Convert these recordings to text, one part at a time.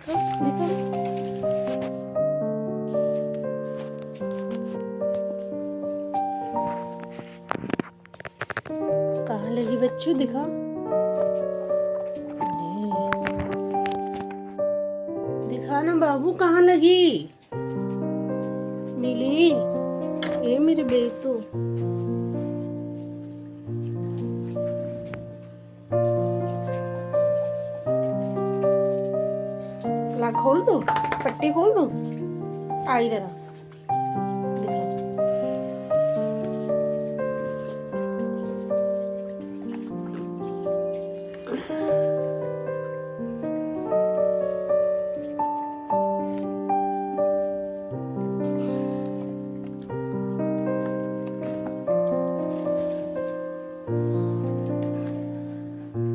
दिखा दिखा। कहाँ लगी बच्चू, दिखा। दिखा ना बाबू, कहाँ लगी मिली। ये मेरे बेटू। ला खोल दो, पट्टी खोल दो। आई जरा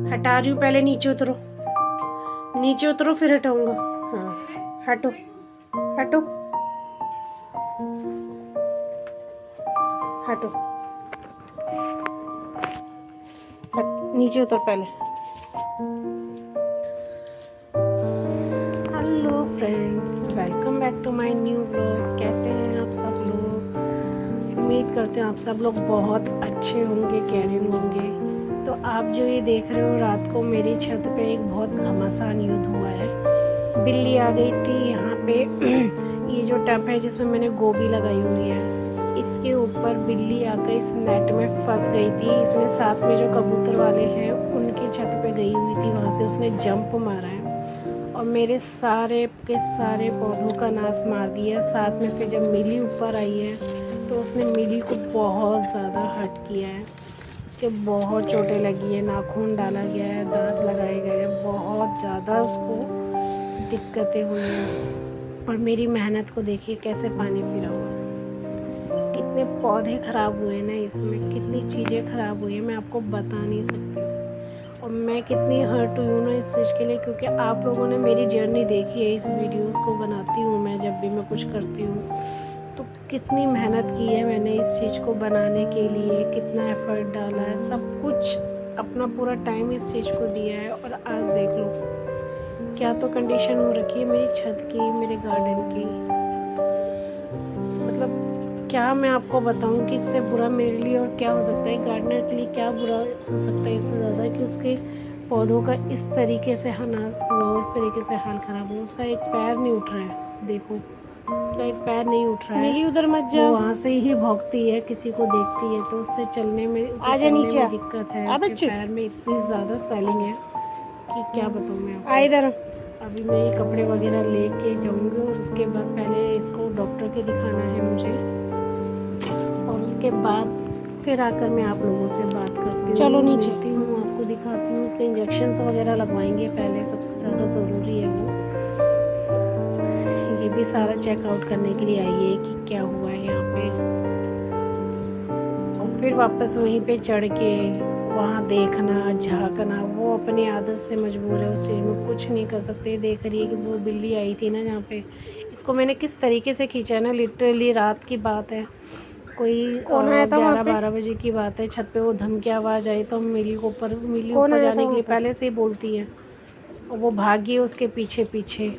हटा रही हूँ, पहले नीचे उतरो, नीचे उतरो फिर हटाऊंगा। हाँ हटो हटो हटो, नीचे उतर पहले। Hello friends, welcome back to my new vlog. कैसे हैं आप सब लोग? उम्मीद करते हैं आप सब लोग बहुत अच्छे होंगे, केयरिंग होंगे। तो आप जो ये देख रहे हो, रात को मेरी छत पे एक बहुत घमासान युद्ध हुआ है। बिल्ली आ गई थी यहाँ पे। ये जो टब है जिसमें मैंने गोभी लगाई हुई है, इसके ऊपर बिल्ली आकर इस नेट में फंस गई थी। इसने साथ में जो कबूतर वाले हैं उनकी छत पे गई हुई थी, वहाँ से उसने जंप मारा है और मेरे सारे के सारे पौधों का नाश मार दिया। साथ में फिर जब मिली ऊपर आई है तो उसने मिली को बहुत ज़्यादा हर्ट किया है। उसके बहुत चोटें लगी है, नाखून डाला गया है, दांत लगाए गए हैं, बहुत ज़्यादा उसको दिक्कतें हुई हैं। और मेरी मेहनत को देखिए कैसे पानी फिरा हुआ है। कितने पौधे ख़राब हुए ना इसमें, कितनी चीज़ें ख़राब हुई हैं, मैं आपको बता नहीं सकती। और मैं कितनी हर्ट हुई हूँ ना इस चीज़ के लिए, क्योंकि आप लोगों ने मेरी जर्नी देखी है। इस वीडियोस को बनाती हूँ मैं, जब भी मैं कुछ करती हूँ तो कितनी मेहनत की है मैंने इस चीज़ को बनाने के लिए, कितना एफर्ट डाला है, सब कुछ अपना पूरा टाइम इस चीज़ को दिया है। और आज देख लो क्या तो कंडीशन हो रखी है मेरी छत की, मेरे गार्डन की। मतलब क्या मैं आपको बताऊं कि इससे बुरा मेरे लिए और क्या हो सकता है, गार्डनर के लिए क्या बुरा हो सकता है इससे ज़्यादा, कि उसके पौधों का इस तरीके से नाश हुआ हो, इस तरीके से हाल ख़राब हो। उसका एक पैर नहीं उठ रहा है, देखो उसका एक पैर नहीं उठ रहा है। मिली उधर मत जा, वो वहाँ से ही भौंकती है, किसी को देखती है तो उससे चलने में, उसे चलने में दिक्कत है। उसके पैर में इतनी ज़्यादा स्वेलिंग है कि क्या बताऊँ मैं आपको। इधर अभी मैं ये कपड़े वगैरह लेके जाऊँगी और उसके बाद पहले इसको डॉक्टर के दिखाना है मुझे, और उसके बाद फिर आकर मैं आप लोगों से बात करती हूँ। चलो नीचे हूँ, आपको दिखाती हूँ। उसके इंजेक्शंस वगैरह लगवाएंगे पहले, सबसे ज़्यादा ज़रूरी है वो। ये भी सारा चेकआउट करने के लिए आई है कि क्या हुआ है यहाँ पे, और फिर वापस वहीं पे चढ़ के वहाँ देखना, झाँकना। वो अपनी आदत से मजबूर है, उस चीज़ में कुछ नहीं कर सकते। देख रही है कि वो बिल्ली आई थी ना जहाँ पे, इसको मैंने किस तरीके से खींचा है ना। लिटरली रात की बात है, कोई 11-12 बजे की बात है। छत पे वो धमकी आवाज़ आई तो मिली ऊपर जाने के लिए पहले से ही बोलती है, और वो भागी उसके पीछे पीछे।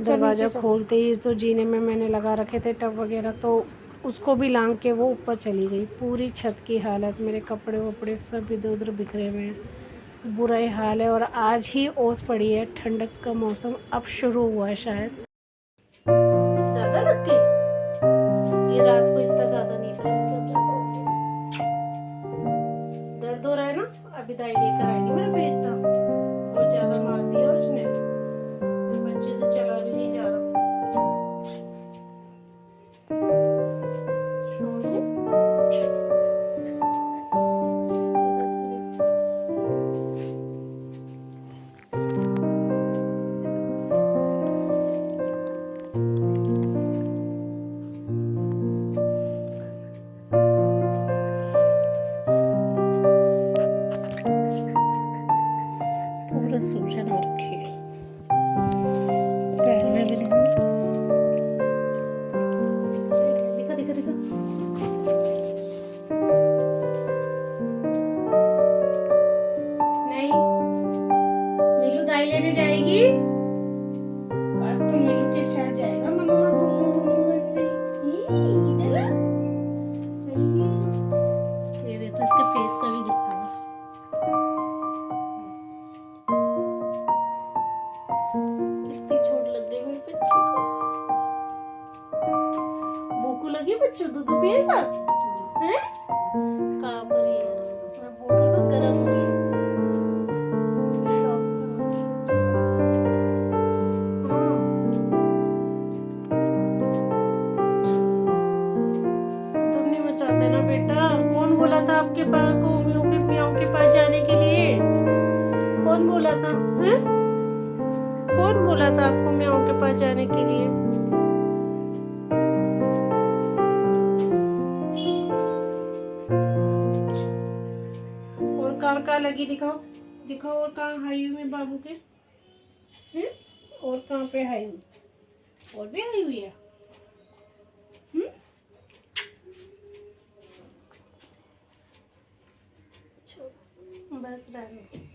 दरवाज़ा खोलते ही तो जीने में मैंने लगा रखे थे टब वगैरह, तो उसको भी लांग के वो ऊपर चली गई। पूरी छत की हालत, मेरे कपड़े वपड़े सब इधर उधर बिखरे हुए हैं, बुरा ही हाल है। और आज ही ओस पड़ी है, ठंडक का मौसम अब शुरू हुआ है शायद। ज़्यादा लग गई ये, रात को इतना ज़्यादा नहीं था, इसके अब ज़्यादा हो गया। दर्द हो रहा है ना, अभी दवाई लेकर आएगी। मेरा पेट था बहुत ज़्यादा मार दिया उसने, बच्चे से चला भी नहीं जा रहा। का हैं? कहाँ पर ही है? मैं बोल रही हूँ ना गर्म हो रही है। शॉप में होगी। तुम नहीं बचाते ना बेटा। कौन बोला था आपके पास को म्याऊ के पास जाने के लिए? कौन बोला था हैं? कौन बोला था आपको म्याऊ के पास जाने के लिए? और कहाँ कहाँ लगी दिखाओ, दिखाओ। और कहाँ हाई हुई में बाबू के हैं? और कहाँ पे हाई हुई? और भी आई हुई है। बस रहने।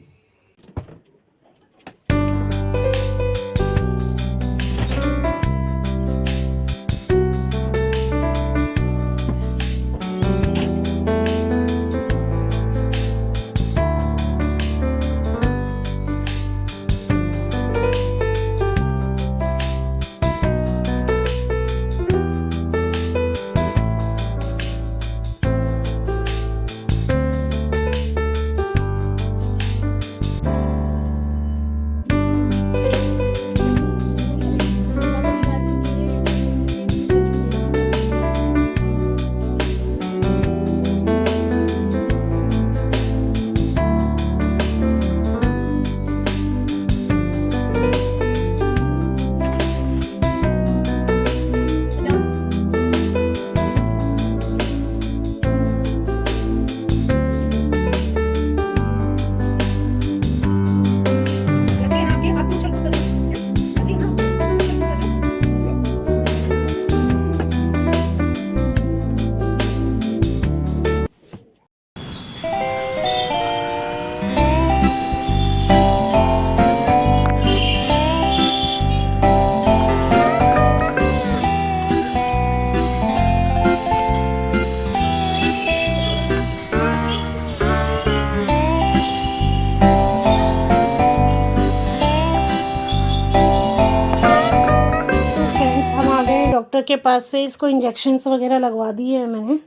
डॉक्टर के पास से इसको इंजेक्शन्स वगैरह लगवा दिए हैं मैंने।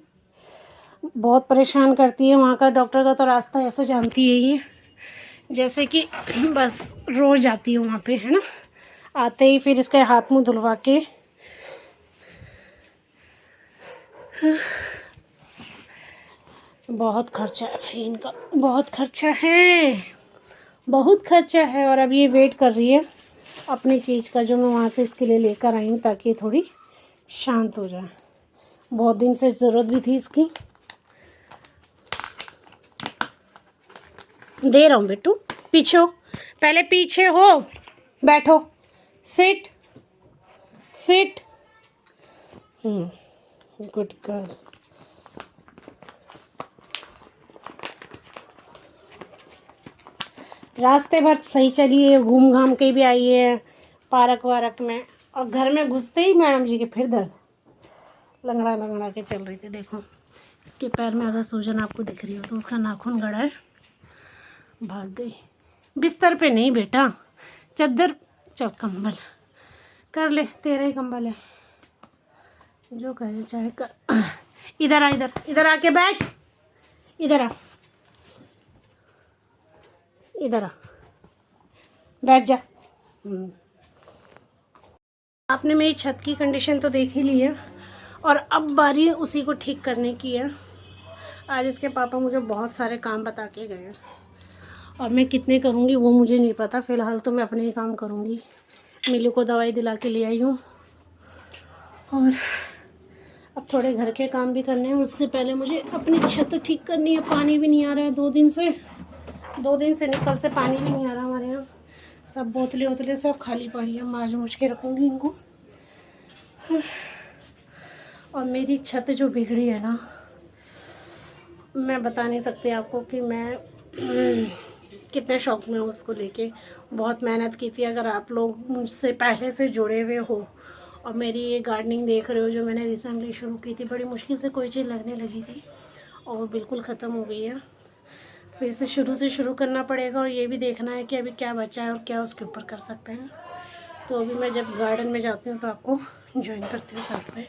बहुत परेशान करती है वहाँ का डॉक्टर का तो रास्ता ऐसे जानती है ये, जैसे कि बस रोज़ आती है वहाँ पे, है ना। आते ही फिर इसके हाथ मुंह धुलवा के बहुत खर्चा है भाई इनका, बहुत खर्चा है, बहुत खर्चा है। और अब ये वेट कर रही है अपनी चीज़ का जो मैं वहाँ से इसके लिए लेकर आई हूँ, ताकि थोड़ी शांत हो जाए। बहुत दिन से ज़रूरत भी थी इसकी। दे रहा हूँ बेटू, पीछे हो, पहले पीछे हो, बैठो, सिट सिट। Good girl. रास्ते भर सही चली है, घूम घाम के भी आई है पार्क वारक में, और घर में घुसते ही मैडम जी के फिर दर्द, लंगड़ा लंगड़ा के चल रही थी। देखो इसके पैर में अगर सूजन आपको दिख रही हो तो उसका नाखून गड़ा है, भाग गई। बिस्तर पे नहीं बेटा, चद्दर, चल कंबल कर ले, तेरा ही कंबल है, जो कहे चाहे कर। इधर आ, इधर इधर आके बैठ, इधर आ, इधर आ, बैठ जा। आपने मेरी छत की कंडीशन तो देख ही ली है, और अब बारी उसी को ठीक करने की है। आज इसके पापा मुझे बहुत सारे काम बता के गए हैं, और मैं कितने करूँगी वो मुझे नहीं पता। फ़िलहाल तो मैं अपने ही काम करूँगी। मिलू को दवाई दिला के ले आई हूँ, और अब थोड़े घर के काम भी करने हैं। उससे पहले मुझे अपनी छत ठीक करनी है। पानी भी नहीं आ रहा है 2 दिन से, 2 दिन से निकल से पानी भी नहीं आ रहा हमारे यहाँ। सब बोतलें वोतलें सब खाली पड़ी है, मांज मूझ के रखूँगी इनको। और मेरी छत जो बिगड़ी है ना, मैं बता नहीं सकती आपको कि मैं कितने शौक में हूँ उसको लेके। बहुत मेहनत की थी। अगर आप लोग मुझसे पहले से जुड़े हुए हो और मेरी ये गार्डनिंग देख रहे हो जो मैंने रिसेंटली शुरू की थी, बड़ी मुश्किल से कोई चीज़ लगने लगी थी और बिल्कुल ख़त्म हो गई है। फिर से शुरू करना पड़ेगा, और ये भी देखना है कि अभी क्या बचा है और क्या उसके ऊपर कर सकते हैं। तो अभी मैं जब गार्डन में जाती हूँ तो आपको ज्वाइन करती हूँ साथ में।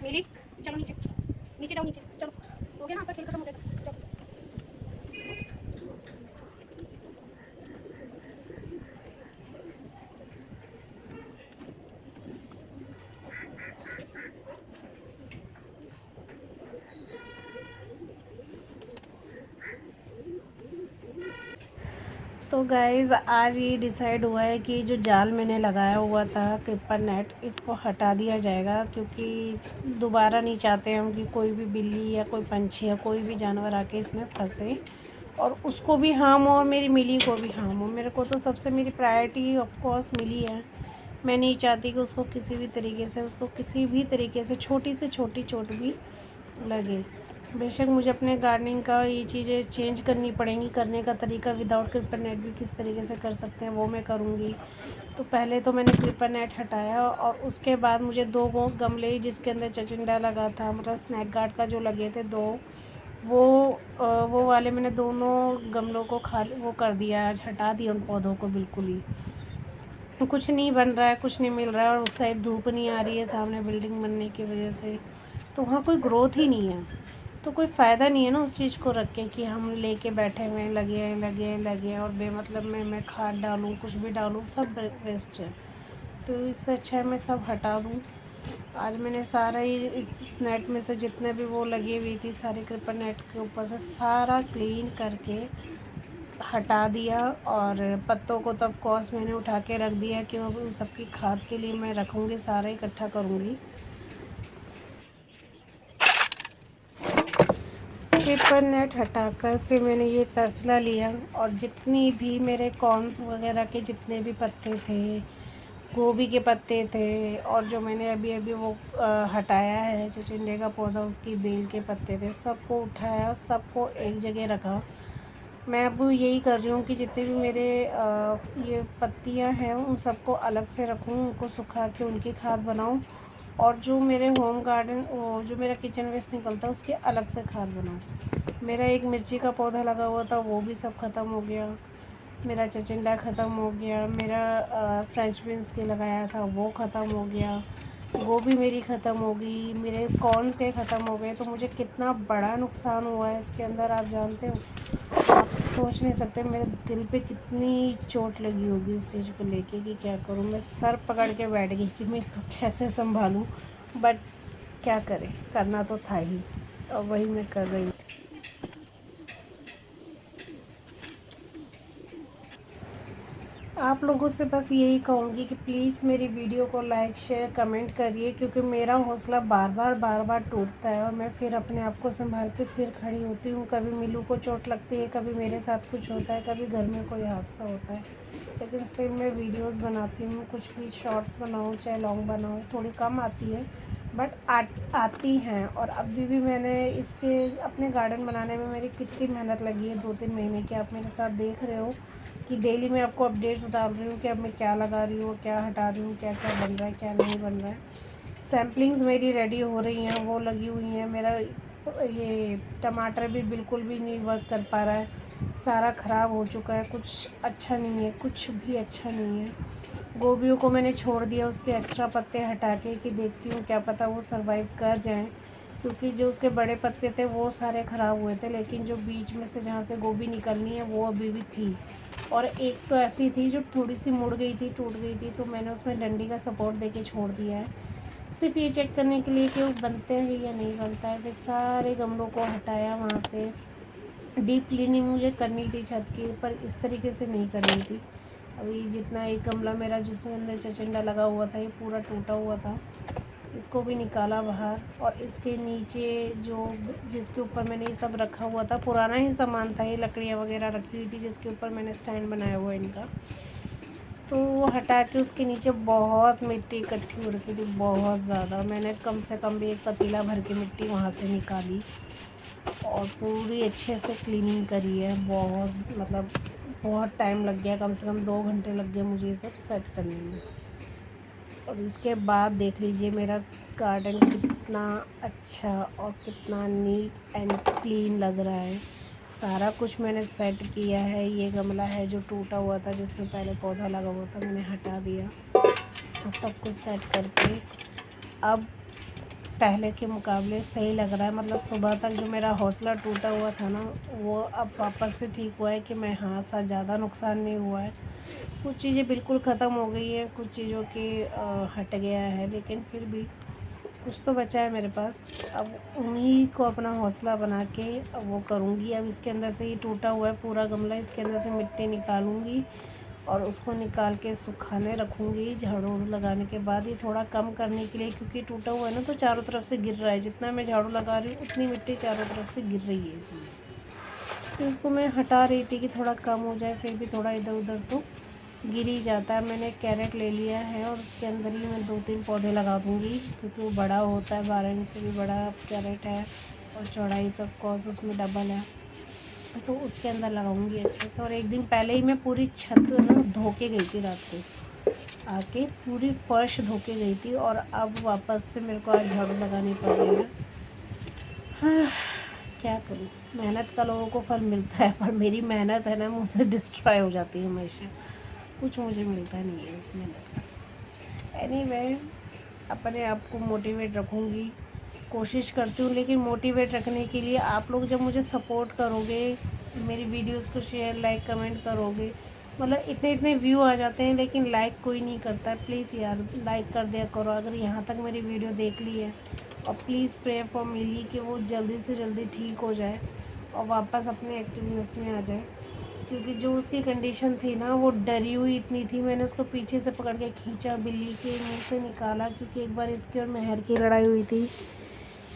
मिली, चलो नीचे, नीचे जाओ, नीचे चलो, हो गया ना आपका खेल खत्म हो गया, जाओ। तो गाइज़ आज ये डिसाइड हुआ है कि जो जाल मैंने लगाया हुआ था क्रीपर नेट, इसको हटा दिया जाएगा, क्योंकि दोबारा नहीं चाहते हम कि कोई भी बिल्ली या कोई पंछी या कोई भी जानवर आके इसमें फंसे और उसको भी हार्म हो और मेरी मिली को भी हार्म हो। मेरे को तो सबसे मेरी प्रायोरिटी ऑफ कोर्स मिली है। मैं नहीं चाहती कि उसको किसी भी तरीके से, उसको किसी भी तरीके से छोटी से छोटी चोट भी लगे। बेशक मुझे अपने गार्डनिंग का ये चीज़ें चेंज करनी पड़ेंगी, करने का तरीका विदाउट क्रीपर नेट भी किस तरीके से कर सकते हैं वो मैं करूँगी। तो पहले तो मैंने क्रीपर नेट हटाया और उसके बाद मुझे 2 वो गमले जिसके अंदर चिचिंडा लगा था, मतलब स्नैक गार्ड का जो लगे थे 2, वो वाले मैंने दोनों गमलों को वो कर दिया, आज हटा दिया उन पौधों को बिल्कुल ही। कुछ नहीं बन रहा है, कुछ नहीं मिल रहा है और उस साइड धूप नहीं आ रही है सामने बिल्डिंग बनने की वजह से, तो वहाँ कोई ग्रोथ ही नहीं है। तो कोई फ़ायदा नहीं है ना उस चीज़ को रख के कि हम लेके बैठे हुए हैं, लगे और बेमतलब में मैं खाद डालूँ, कुछ भी डालूँ, सब वेस्ट है। तो इससे अच्छा है मैं सब हटा दूँ। आज मैंने सारा ही इस नेट में से जितने भी वो लगी हुई थी सारे क्रीपर नेट के ऊपर से सारा क्लीन करके हटा दिया और पत्तों को तो ऑफ कोर्स मैंने उठा के रख दिया कि उन सबकी खाद के लिए मैं रखूँगी, सारा इकट्ठा करूँगी। पेपर नेट हटाकर फिर मैंने ये तसला लिया और जितनी भी मेरे कॉर्न्स वगैरह के जितने भी पत्ते थे, गोभी के पत्ते थे और जो मैंने अभी अभी वो हटाया है चिचिंडे का पौधा, उसकी बेल के पत्ते थे, सबको उठाया, सबको एक जगह रखा। मैं अब यही कर रही हूँ कि जितने भी मेरे ये पत्तियाँ हैं उन सबको अलग से रखूँ, उनको सुखा के उनकी खाद बनाऊँ और जो मेरे होम गार्डन जो मेरा किचन वेस्ट निकलता है उसकी अलग से खाद बनाऊँ। मेरा एक मिर्ची का पौधा लगा हुआ था वो भी सब ख़त्म हो गया, मेरा चिचिंडा ख़त्म हो गया, मेरा फ्रेंच बीन्स के लगाया था वो ख़त्म हो गया, गोभी मेरी ख़त्म हो गई, मेरे कॉर्न्स के ख़त्म हो गए। तो मुझे कितना बड़ा नुकसान हुआ है इसके अंदर, आप जानते हो, आप सोच नहीं सकते मेरे दिल पे कितनी चोट लगी होगी इस चीज़ को लेके कि क्या करूँ। मैं सर पकड़ के बैठ गई कि मैं इसको कैसे संभालूँ, बट क्या करें, करना तो था ही और वही मैं कर रही हूँ। आप लोगों से बस यही कहूँगी कि प्लीज़ मेरी वीडियो को लाइक शेयर कमेंट करिए, क्योंकि मेरा हौसला बार बार टूटता है और मैं फिर अपने आप को संभाल के फिर खड़ी होती हूँ। कभी मिलू को चोट लगती है, कभी मेरे साथ कुछ होता है, कभी घर में कोई हादसा होता है, लेकिन स्टिल मैं वीडियोस बनाती हूँ। कुछ भी शॉर्ट्स बनाऊँ चाहे लॉन्ग बनाऊँ, थोड़ी कम आती है बट आती हैं। और अभी भी मैंने इसके अपने गार्डन बनाने में मेरी कितनी मेहनत लगी है, 2-3 महीने की, आप मेरे साथ देख रहे हो। कि डेली मैं आपको अपडेट्स डाल रही हूँ कि अब मैं क्या लगा रही हूँ, क्या हटा रही हूँ, क्या क्या बन रहा है, क्या नहीं बन रहा है। सैम्पलिंग्स मेरी रेडी हो रही हैं, वो लगी हुई हैं। मेरा ये टमाटर भी बिल्कुल भी नहीं वर्क कर पा रहा है, सारा ख़राब हो चुका है, कुछ अच्छा नहीं है, कुछ भी अच्छा नहीं है। गोभियों को मैंने छोड़ दिया उसके एक्स्ट्रा पत्ते हटा के कि देखती हूँ क्या पता वो सर्वाइव कर जाएं, क्योंकि जो उसके बड़े पत्ते थे वो सारे ख़राब हुए थे, लेकिन जो बीच में से जहाँ से गोभी निकलनी है वो अभी भी थी। और एक तो ऐसी थी जो थोड़ी सी मुड़ गई थी, टूट गई थी, तो मैंने उसमें डंडी का सपोर्ट दे के छोड़ दिया है, सिर्फ ये चेक करने के लिए कि वो बनते हैं या नहीं बनता है। फिर सारे गमलों को हटाया वहाँ से। डीप क्लीनिंग मुझे करनी थी छत की, पर इस तरीके से नहीं करनी थी। अभी जितना एक गमला मेरा जिसमें अंदर चचंडा लगा हुआ था ये पूरा टूटा हुआ था, इसको भी निकाला बाहर। और इसके नीचे जो जिसके ऊपर मैंने ये सब रखा हुआ था, पुराना ही सामान था, ये लकड़ियाँ वगैरह रखी हुई थी जिसके ऊपर मैंने स्टैंड बनाया हुआ है इनका, तो वो हटा के उसके नीचे बहुत मिट्टी इकट्ठी हो रखी थी, बहुत ज़्यादा। मैंने कम से कम भी एक पतीला भर के मिट्टी वहाँ से निकाली और पूरी अच्छे से क्लीनिंग करी है। बहुत मतलब बहुत टाइम लग गया, कम से कम 2 घंटे लग गए मुझे ये सब सेट करने में। और इसके बाद देख लीजिए मेरा गार्डन कितना अच्छा और कितना नीट एंड क्लीन लग रहा है। सारा कुछ मैंने सेट किया है। ये गमला है जो टूटा हुआ था जिसमें पहले पौधा लगा हुआ था, मैंने हटा दिया और सब कुछ सेट करके अब पहले के मुकाबले सही लग रहा है। मतलब सुबह तक जो मेरा हौसला टूटा हुआ था ना, वो अब वापस से ठीक हुआ है कि मैं हाँ सा ज़्यादा नुकसान नहीं हुआ है। कुछ चीज़ें बिल्कुल ख़त्म हो गई हैं, कुछ चीज़ों की हट गया है, लेकिन फिर भी कुछ तो बचा है मेरे पास। अब उन्हीं को अपना हौसला बना के अब वो करूँगी। अब इसके अंदर से ये टूटा हुआ है पूरा गमला, इसके अंदर से मिट्टी निकालूँगी और उसको निकाल के सुखाने रखूँगी झाड़ू लगाने के बाद। ये थोड़ा कम करने के लिए, क्योंकि टूटा हुआ है ना तो चारों तरफ से गिर रहा है, जितना मैं झाड़ू लगा रही हूँ उतनी मिट्टी चारों तरफ से गिर रही है, इसलिए तो उसको मैं हटा रही थी कि थोड़ा कम हो जाए। फिर भी थोड़ा इधर उधर तो गिर ही जाता है। मैंने कैरेट ले लिया है और उसके अंदर ही मैं 2-3 पौधे लगा दूँगी, क्योंकि वो बड़ा होता है, 12 इंच से भी बड़ा कैरेट है और चौड़ाई तो ऑफकोर्स उसमें डबल है, तो उसके अंदर लगाऊंगी अच्छे से। और एक दिन पहले ही मैं पूरी छत ना धो के गई थी, रात को आके पूरी फर्श धो के गई थी, और अब वापस से मेरे को आज झाड़ू लगानी पड़ रही है। हाँ, क्या करूँ, मेहनत का लोगों को फल मिलता है, पर मेरी मेहनत है ना मुझसे डिस्ट्रॉय हो जाती है हमेशा, कुछ मुझे मिलता नहीं है इस मेहनत का। एनीवे, अपने आप को मोटिवेट रखूँगी, कोशिश करती हूँ, लेकिन मोटिवेट रखने के लिए आप लोग जब मुझे सपोर्ट करोगे, मेरी वीडियोस को शेयर लाइक कमेंट करोगे, मतलब इतने इतने व्यू आ जाते हैं लेकिन लाइक कोई नहीं करता है। प्लीज़ यार लाइक कर दिया करो अगर यहाँ तक मेरी वीडियो देख ली है, और प्लीज़ प्रे फॉर मिली कि वो जल्दी से जल्दी ठीक हो जाए और वापस अपने एक्टिवनेस में आ जाए, क्योंकि जो उसकी कंडीशन थी ना वो डरी हुई इतनी थी। मैंने उसको पीछे से पकड़ के खींचा, बिल्ली के मुंह से निकाला, क्योंकि एक बार इसकी और मेहर की लड़ाई हुई थी,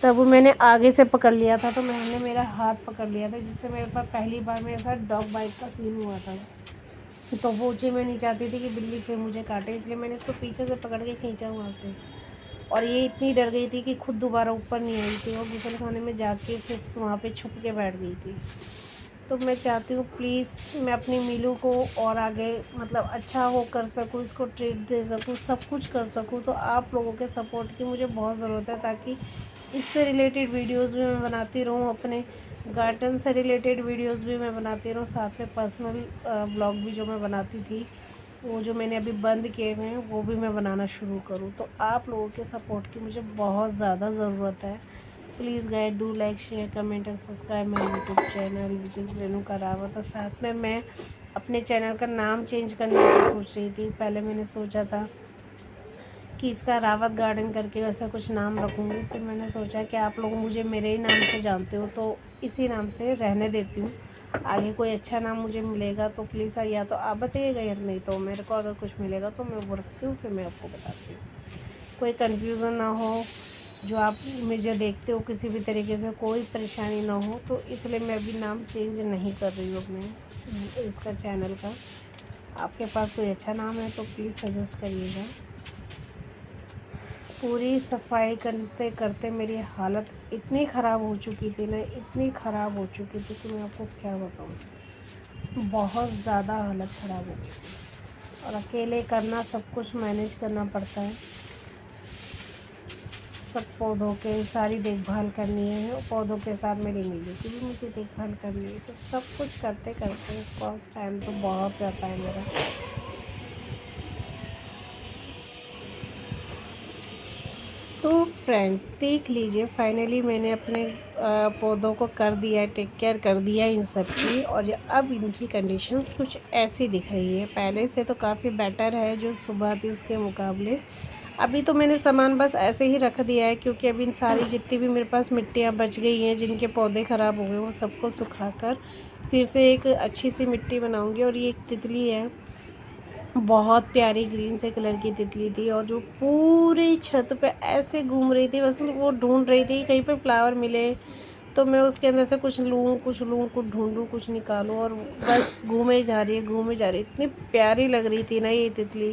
तब मैंने आगे से पकड़ लिया था तो मेहर ने मेरा हाथ पकड़ लिया था, जिससे मेरे पास पहली बार मेरे साथ डॉग बाइट का सीन हुआ था। तो वो चीज़ मैं नहीं चाहती थी कि बिल्ली फिर मुझे काटे, इसलिए मैंने इसको पीछे से पकड़ के खींचा वहाँ से। और ये इतनी डर गई थी कि खुद दोबारा ऊपर नहीं आई थी और गुसलखाने में जाके फिर वहाँ पे छुप के बैठ गई थी। तो मैं चाहती हूँ प्लीज़ मैं अपनी मीलू को और आगे मतलब अच्छा हो कर सकूँ, इसको ट्रीट दे सकूँ, सब कुछ कर सकूँ, तो आप लोगों के सपोर्ट की मुझे बहुत ज़रूरत है, ताकि इससे रिलेटेड वीडियोस भी मैं बनाती रहूँ, अपने गार्डन से रिलेटेड वीडियोस भी मैं बनाती रहूँ, साथ में पर्सनल ब्लॉग भी जो मैं बनाती थी, वो जो मैंने अभी बंद किए हुए हैं वो भी मैं बनाना शुरू करूँ। तो आप लोगों के सपोर्ट की मुझे बहुत ज़्यादा ज़रूरत है। Please guys do like share comment and subscribe my YouTube channel which is Renuka Rawat. और साथ में मैं अपने चैनल का नाम चेंज करने की सोच रही थी। पहले मैंने सोचा था कि इसका रावत गार्डन करके ऐसा कुछ नाम रखूँगी, फिर मैंने सोचा कि आप लोग मुझे मेरे ही नाम से जानते हो तो इसी नाम से रहने देती हूँ। आगे कोई अच्छा नाम मुझे मिलेगा तो प्लीज़ या तो आप बताइएगा, या नहीं तो मेरे को अगर कुछ मिलेगा तो मैं वो रखती हूँ, फिर मैं आपको बताती हूँ। कोई कन्फ्यूज़न ना हो, जो आप मुझे देखते हो किसी भी तरीके से कोई परेशानी ना हो, तो इसलिए मैं अभी नाम चेंज नहीं कर रही हूँ अपने इसका चैनल का। आपके पास कोई अच्छा नाम है तो प्लीज़ सजेस्ट करिएगा। पूरी सफाई करते करते मेरी हालत इतनी ख़राब हो चुकी थी ना, इतनी ख़राब हो चुकी थी कि मैं आपको क्या बताऊँ। बहुत ज़्यादा हालत ख़राब हो गई और अकेले करना, सब कुछ मैनेज करना पड़ता है। सब पौधों के सारी देखभाल करनी है और पौधों के साथ मेरी मिली की भी मुझे देखभाल करनी है, तो सब कुछ करते करते फर्स्ट टाइम तो बहुत जाता है मेरा। तो फ्रेंड्स देख लीजिए, फाइनली मैंने अपने पौधों को कर दिया, टेक केयर कर दिया इन सब की, और अब इनकी कंडीशंस कुछ ऐसी दिख रही है। पहले से तो काफ़ी बेटर है जो सुबह थी उसके मुकाबले। अभी तो मैंने सामान बस ऐसे ही रख दिया है, क्योंकि अभी इन सारी जितनी भी मेरे पास मिट्टियाँ बच गई हैं जिनके पौधे ख़राब हो गए, वो सबको सुखाकर फिर से एक अच्छी सी मिट्टी बनाऊँगी। और ये एक तितली है, बहुत प्यारी ग्रीन से कलर की तितली थी, और जो पूरी छत पे ऐसे घूम रही थी, बस वो ढूंढ रही थी कहीं पे फ्लावर मिले तो मैं उसके अंदर से कुछ लूँ कुछ ढूंढूँ, कुछ निकालूँ, और बस घूमे जा रही है घूमे जा रही है। इतनी प्यारी लग रही थी ना ये तितली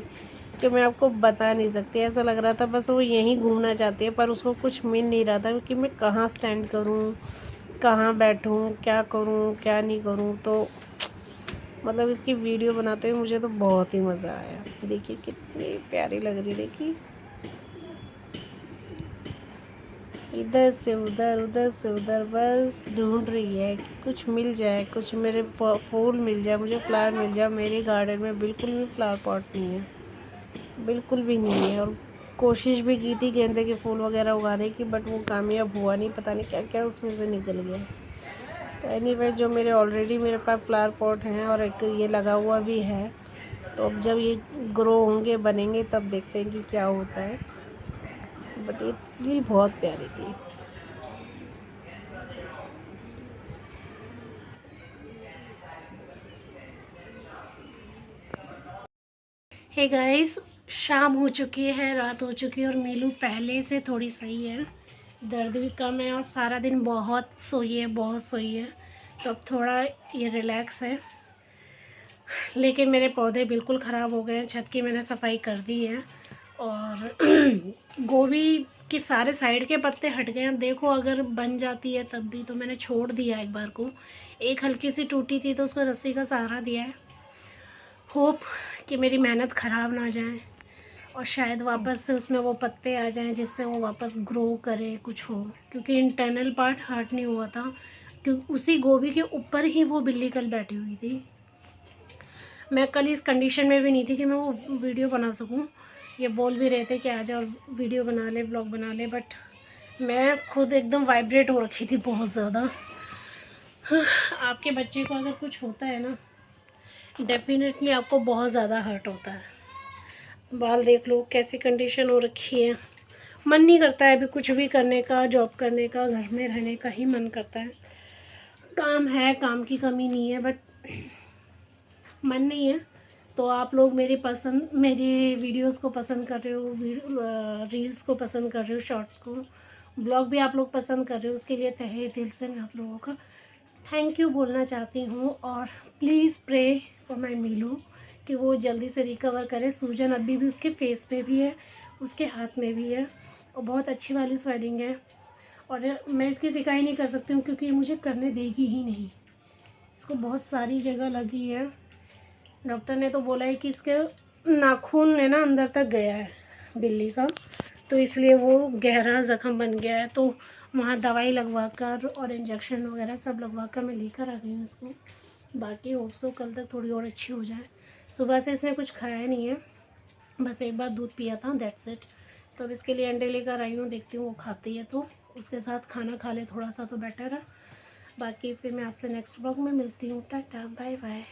कि मैं आपको बता नहीं सकती। ऐसा लग रहा था बस वो यहीं घूमना चाहती है, पर उसको कुछ मिल नहीं रहा था कि मैं कहाँ स्टैंड करूँ, कहाँ बैठूँ, क्या करूँ क्या नहीं करूँ। तो मतलब इसकी वीडियो बनाते हुए मुझे तो बहुत ही मज़ा आया। देखिए कितनी प्यारी लग रही, देखिए इधर से उधर उधर से उधर बस ढूंढ रही है कि कुछ मिल जाए, कुछ मेरे फूल मिल जाए, मुझे फ्लावर मिल जाए। मेरे गार्डन में बिल्कुल भी फ्लावर पॉट नहीं है, बिल्कुल भी नहीं है। और कोशिश भी की थी गेंदे के फूल वगैरह उगाने की, बट वो कामयाब हुआ नहीं, पता नहीं क्या क्या उसमें से निकल गया। तो एनीवे जो मेरे पास फ्लावर पॉट हैं और एक ये लगा हुआ भी है, तो अब जब ये ग्रो होंगे बनेंगे तब देखते हैं कि क्या होता है। बट ये तितली बहुत प्यारी थी। हे गाइस, शाम हो चुकी है, रात हो चुकी है, और मीलू पहले से थोड़ी सही है, दर्द भी कम है, और सारा दिन बहुत सोई है बहुत सोई है, तो अब थोड़ा ये रिलैक्स है। लेकिन मेरे पौधे बिल्कुल ख़राब हो गए हैं, छत की मैंने सफाई कर दी है, और गोभी के सारे साइड के पत्ते हट गए हैं। अब देखो अगर बन जाती है तब भी, तो मैंने छोड़ दिया एक बार को। एक हल्की सी टूटी थी तो उसको रस्सी का सहारा दिया है, होप कि मेरी मेहनत ख़राब ना जाए और शायद वापस से उसमें वो पत्ते आ जाएं, जिससे वो वापस ग्रो करे, कुछ हो। क्योंकि इंटरनल पार्ट हर्ट नहीं हुआ था, क्योंकि उसी गोभी के ऊपर ही वो बिल्ली कल बैठी हुई थी। मैं कल इस कंडीशन में भी नहीं थी कि मैं वो वीडियो बना सकूं। ये बोल भी रहे थे कि आ जाओ वीडियो बना ले, ब्लॉग बना ले, बट मैं खुद एकदम वाइब्रेट हो रखी थी बहुत ज़्यादा। आपके बच्चे को अगर कुछ होता है ना, डेफिनेटली आपको बहुत ज़्यादा हर्ट होता है। बाल देख लो कैसी कंडीशन हो रखी है, मन नहीं करता है अभी कुछ भी करने का, जॉब करने का, घर में रहने का ही मन करता है। काम है, काम की कमी नहीं है, बट मन नहीं है। तो आप लोग मेरी वीडियोस को पसंद कर रहे हो, रील्स को पसंद कर रहे हो, शॉर्ट्स को, ब्लॉग भी आप लोग पसंद कर रहे हो, उसके लिए तहे दिल से मैं आप लोगों का थैंक यू बोलना चाहती हूँ। और प्लीज़ प्रे फॉर माई मीलू कि वो जल्दी से रिकवर करे। सूजन अभी भी उसके फेस पे भी है, उसके हाथ में भी है, और बहुत अच्छी वाली स्वेलिंग है। और मैं इसकी शिकायत नहीं कर सकती हूँ क्योंकि ये मुझे करने देगी ही नहीं। इसको बहुत सारी जगह लगी है, डॉक्टर ने तो बोला है कि इसके नाखून है ना अंदर तक गया है बिल्ली का, तो इसलिए वो गहरा ज़ख्म बन गया है। तो वहाँ दवाई लगवा कर और इंजेक्शन वगैरह सब लगवा कर मैं लेकर आ गई हूँ इसको। बाकी होप सो कल तक थोड़ी और अच्छी हो जाए। सुबह से इसने कुछ खाया नहीं है, बस एक बार दूध पिया था, दैट्स इट। तो अब इसके लिए अंडे लेकर आई हूँ, देखती हूँ वो खाती है तो उसके साथ खाना खा ले थोड़ा सा तो बेटर है। बाकी फिर मैं आपसे नेक्स्ट ब्लॉग में मिलती हूँ। Tata bye bye.